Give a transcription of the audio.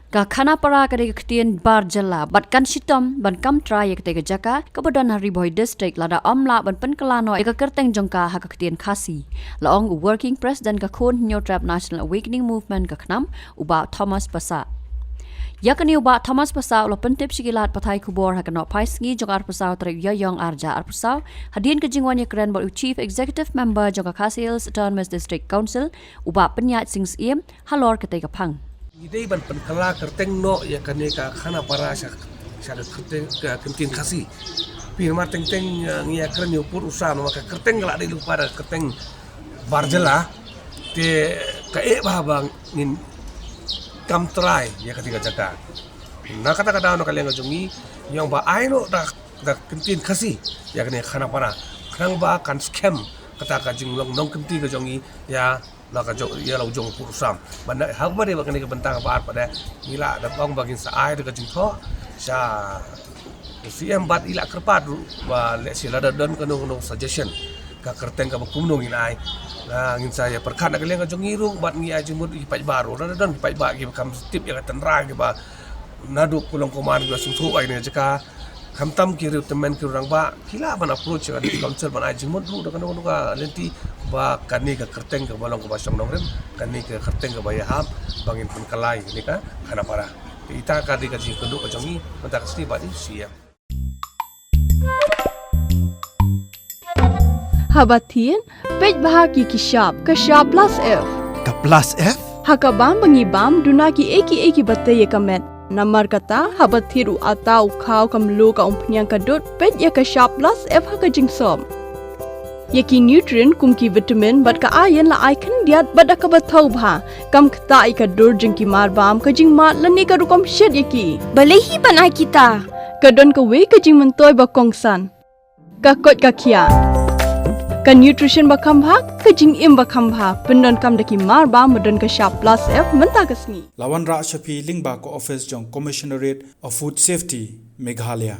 Ka khana para ka de ktien bar jala bat kan sitom ban kam tra ye te jaka ka bodan hari boy district lada amla ban pen kalano e ka kerteng jongka ha ka ktien khasi laong working president ka khon new trap national awakening movement ka khnam uba Thomas Pasa yakani uba Thomas Pasa lo pentip sigilat pathai kubor ha kana paisngi jongar Pasa tre yong arja ar Pasa hadin ka jingwan ye kren bol chief executive member jonga khasils Autonomous district council uba penyat sings iem halor ka te ka phang Idai ban penkala kerteng no ya kaneka khana para syak kerteng kentin khasi. Pirma teng ngia keren yo pur usaha no maka kerteng gala de lupa ada kerteng barjela te ka bang ngin kam try ya ketika jaga. Na kata-kata no kalian ngajongi yang ba ai no da kentin khasi ya kene khana para. Kang ba kan scam kata ka jing long nong kenti ka jongi ya laka jong ya lau jong purusam banda hak ba de ba kene bentang ba pada ila da bang bagin sa ai de ka jing tho sa CM bat ila kerpat ba le sila da don kanu suggestion ka kerteng ka kumnong in ai na ngin saya perkhat ka leng ka jong irung bat ngi ai jimut i pai baru da don pai ba ki kam tip ya ka tenra ki ba nadu kulong koman ga suthu ai ne jaka kamtam kiri temen kiri orang ba kila ban approach ka di council ban ajing modru da kanu ka lenti ba kani ka kerteng ka balong ka basong nongrem kani ka kerteng ka bayahap bangin pun kalai ni ka kana para ita ka di ka jing kundu ka jongi mata kasni ba di siap Habatin pej bahaki ki shop plus F Ka plus F hakabam bangi bam dunaki eki batte ye kamet Namar kata habat thiru atau khau kam lu ka umpnyang kadut pet ya ka shop plus F ha ka jingsom yaki nutrient kum ki vitamin bat ka iron la icon diat bat ka bathau bha kam khta I ka dur jing ki mar bam ka jing mat lani ka rukom shed yaki balehi banai kita ka don ka we ka jing mentoy ba kongsan ka kot ka khia ka nutrition ba kham bha ka jing im ba kham bha pendon kam daki mar ba modon ka shop plus F menta kasni Lawan Ra Shafi Lingba ko office jong Commissionerate of Food Safety Meghalaya